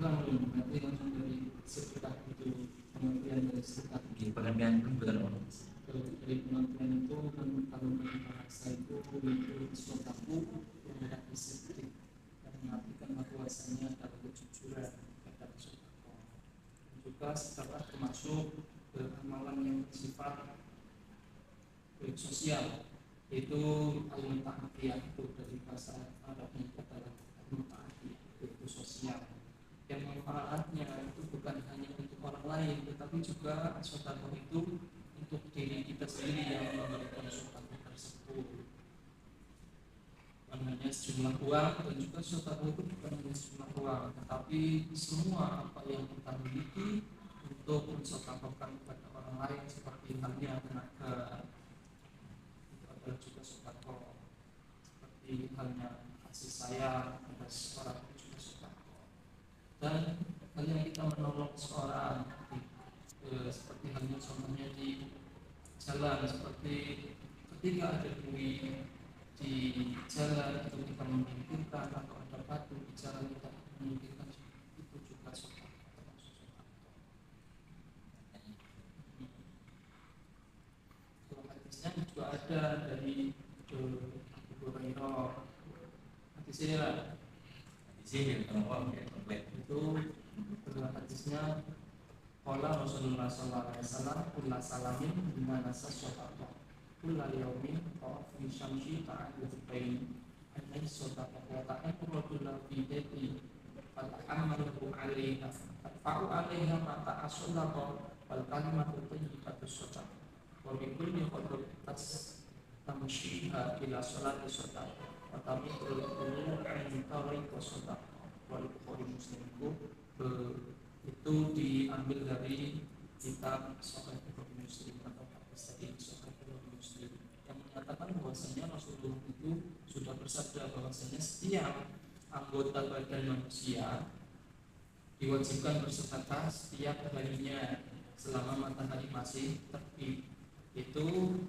berarti langsung dari sedekah itu pengertian dari sedekah. Pengertian itu bukan orang. Dari pengertian itu kan kalau dari bahasa itu sodaku yang berarti sedekah, yang mengartikan bahwasanya adalah kejujuran kata sodaku. Juga sedekah termasuk amalan yang bersifat sosial, itu al-muta'atiyah, itu dari bahasa Arabnya adalah al-muta'atiyah, itu sosial, yang manfaatnya itu bukan hanya untuk orang lain tetapi juga sedekah itu untuk diri kita sendiri yang memberikan sedekah tersebut, bukan hanya sejumlah uang, dan juga sedekah itu bukan hanya sejumlah uang tetapi semua apa yang kita miliki untuk mensedekahkan kepada orang lain, seperti halnya tenaga adalah juga sedekah, seperti halnya kasih sayang pada seorang itu juga sedekah, dan halnya kita menolong seorang seperti halnya contohnya di jalan, seperti ketika ada bui di jalan itu kita menyingkirkan, atau ada batu di jalan kita menyingkirkan, itu juga sedekah, termasuk sedekah. Hadisnya juga ada dari Abu Hurairah. Hadis ini lah. Di sini kalau komplit Itu hadisnya qala Rasulullah sallallahu alaihi wasallam kullu salamin bima nasashata kullu yawmin fa fi syamsi ta'addud bain anna sadaqah wa ta'addud fi dati fa ta'amalu 'alaiha fa'u 'alaiha ma ta'assallaqa wal kalimatu tayyibatu sadaqah wa bi kulli khutbatin tamshiha ila salati sadaqah wa tamithul umur an tariq sadaqah wal Bukhari Muslimku. Itu diambil dari kitab Sahih Bukhari Muslim atau hadis tadi Sahih Bukhari Muslim yang menyatakan bahwasanya Rasulullah itu sudah bersabda bahwasanya setiap anggota badan manusia diwajibkan bersedekah setiap harinya selama matahari masih terbit. Itu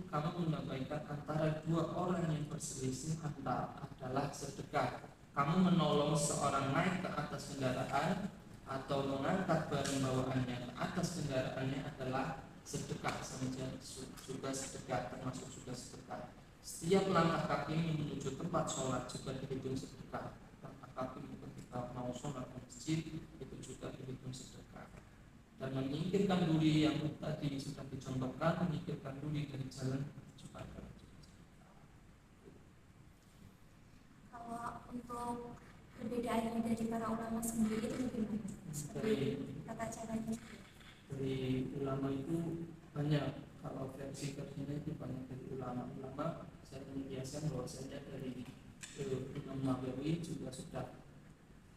kamu menambahkan antara dua orang yang berselisih adalah sedekah. Kamu menolong seorang naik ke atas kendaraan atau mengangkat barang bawaannya ke atas kendaraannya adalah sedekah, saja juga sedekah, termasuk juga sedekah. Setiap langkah kaki menuju tempat sholat juga dihitung sedekah. Langkah kaki ketika mau sholat ke masjid itu juga dihitung sedekah. Dan menyingkirkan duri yang tadi sudah dicontohkan, menyingkirkan duri dari jalan juga adalah sedekah. Kalau untuk perbedaannya dari para ulama sendiri itu bagaimana? Seperti kata caranya. Dari ulama itu banyak, kalau versi-versinya itu banyak dari ulama-ulama. Saya menyiasat bahwasanya dari Imam Nawawi juga sudah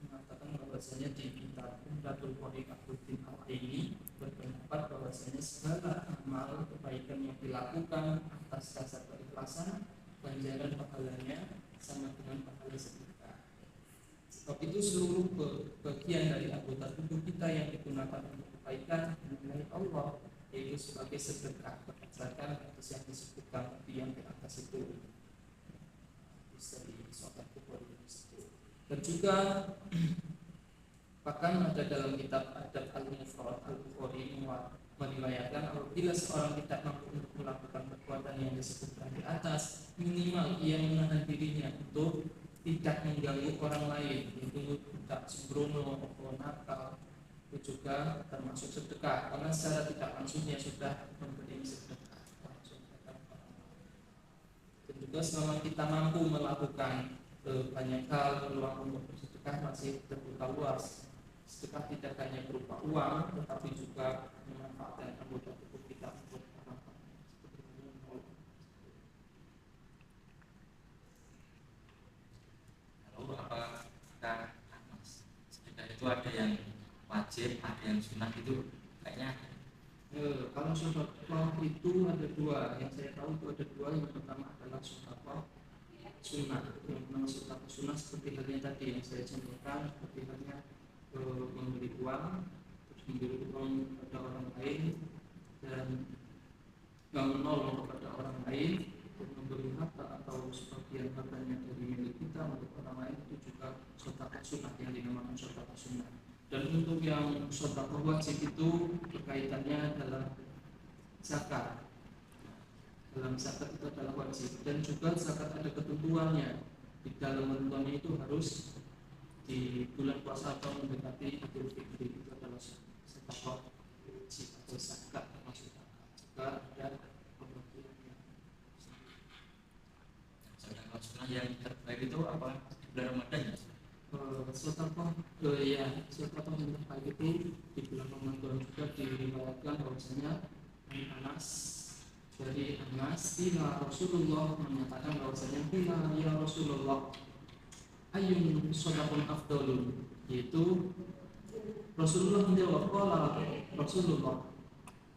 mengatakan bahwasanya di kitab Umdatul Qari Abdul Al-Aini berpendapat bahwasanya segala amal kebaikan yang dilakukan atas dasar keikhlasan, ganjaran pahalanya sama dengan pahala sedekah. Sebab itu seluruh bagian dari anggota tubuh kita yang digunakan untuk kebaikan mengenai Allah, yaitu sebagai sedekah berdasarkan atas yang disebutkan yang di atas itu, bisa di Sahih Bukhari itu. Dan juga bahkan ada dalam kitab Adab Al-Mufrad Al-Bukhari meriwayatkan apabila seorang tidak mampu untuk melakukan perbuatan yang disebutkan di atas, minimal ia menahan dirinya untuk tidak mengganggu orang lain, itu tidak sembrono atau nakal, itu juga termasuk sedekah, karena secara tidak langsung dia sudah memberi sedekah. Dan juga selama kita mampu melakukan banyak hal, peluang untuk bersedekah masih terbuka luas. Sedekah tidak hanya berupa uang, tetapi juga memanfaatkan anggota tubuh kita untuk bermanfaat. Lalu apakah sedekah itu ada yang wajib, ada yang sunnah, itu kayaknya kalau sedekah itu ada dua, yang saya tahu itu ada dua. Yang pertama adalah sedekah sunnah, yang pertama sedekah sunnah seperti halnya tadi yang saya contohkan, seperti halnya memberi uang, terus memberi uang kepada orang lain dan menolong kepada orang lain, memberi harta atau sebagian hartanya dari milik kita untuk orang lain, itu juga sedekah sunnah yang dinamakan sedekah sunnah. Dan untuk yang sedekah wajib itu berkaitannya adalah zakat. Dalam zakat itu adalah wajib, dan juga zakat ada ketentuannya. Di dalam ketentuannya itu harus di bulan puasa atau mendekati Idul Fitri, itu adalah sedekah wajib atau zakat termasuk zakat. Juga ada pembagiannya. Sedekah sunnah yang terbaik itu apa? Di bulan Ramadan ya? Sedekah sedekah yang terbaik itu di bulan Ramadan. Juga diriwayatkan bahwasanya Anas, dari Anas, ila Rasulullah menyatakan bahwasanya ila ya Rasulullah ayyun shadaqun afdalun, yaitu Rasulullah menjawab qala Rasulullah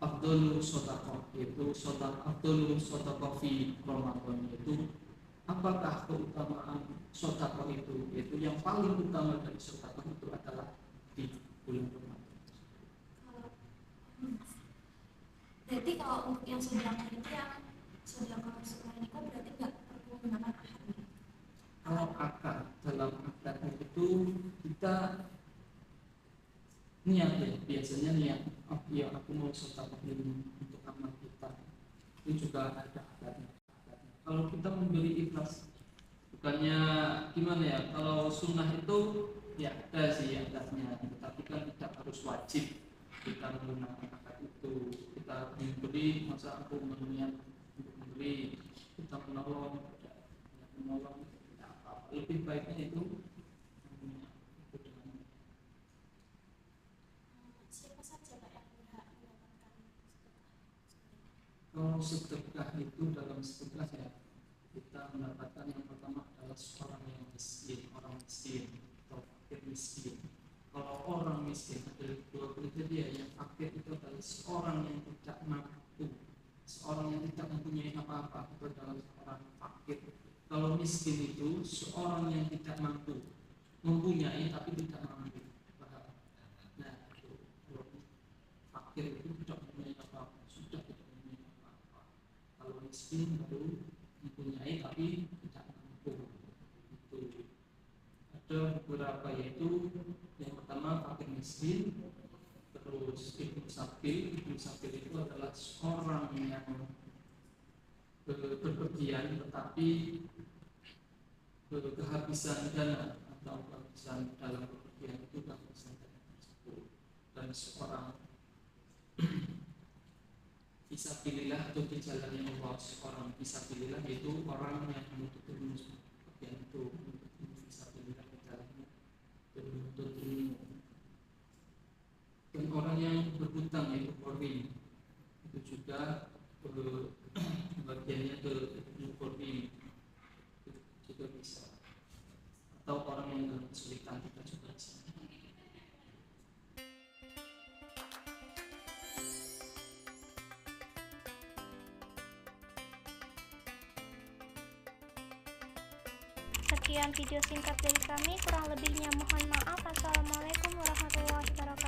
afdalu shadaqah, yaitu afdalu shadaqah fi Ramadan, yaitu apakah keutamaan sedekah itu, yaitu yang paling utama dari sedekah itu adalah di bulan Ramadan. Berarti kalau untuk yang sedekah itu yang sedekah sunnah ini kan berarti nggak perlu menggunakan akad. Kalau akad, dalam akadnya itu kita niat ya, biasanya niat, oh ya aku mau sedekah ini untuk amal kita, itu juga ada akadnya. Kalau kita memberi ikhlas, bukannya gimana ya, kalau sunnah itu ya ada sih akadnya, tetapi kan tidak harus wajib kita menggunakan akad itu. Kita memberi, masa aku berniat untuk memberi, kita menolong tidak apa-apa. Lebih baiknya itu Siapa saja Pak yang berhak mendapatkan sedekah? kalau sedekah itu dalam sedekah ya, kita mendapatkan yang pertama adalah seorang yang miskin, orang miskin atau fakir miskin. Kalau orang miskin ada dua kriteria. Yang fakir itu adalah seorang yang tidak mampu, seorang yang tidak mempunyai apa-apa, itu adalah seorang fakir. Kalau miskin itu seorang yang tidak mampu, mempunyai tapi tidak mampu. Nah, itu kalau fakir itu tidak mempunyai apa-apa, sudah tidak mempunyai apa-apa. Kalau miskin baru mempunyai tapi tidak mampu. Itu ada beberapa, yaitu yang pertama fakir miskin, terus ibnu sabil. Ibnu sabil itu adalah seorang yang berpergian tetapi kehabisan dana atau kehabisan dalam bepergian itu kehabisan dana tersebut. Dan seorang fisabilillah atau di jalannya Allah, seorang fisabilillah itu orang yang menuntut ilmu bepergian itu, menuntut ilmu fisabilillah di jalannya dan menuntut ilmu. Dan orang yang berhutang yaitu qori, itu juga bagiannya ke ilmu qori, itu juga bisa. Atau orang yang dalam kesulitan kita juga bisa. Sekian video singkat dari kami, kurang lebihnya mohon maaf. Assalamualaikum warahmatullahi wabarakatuh.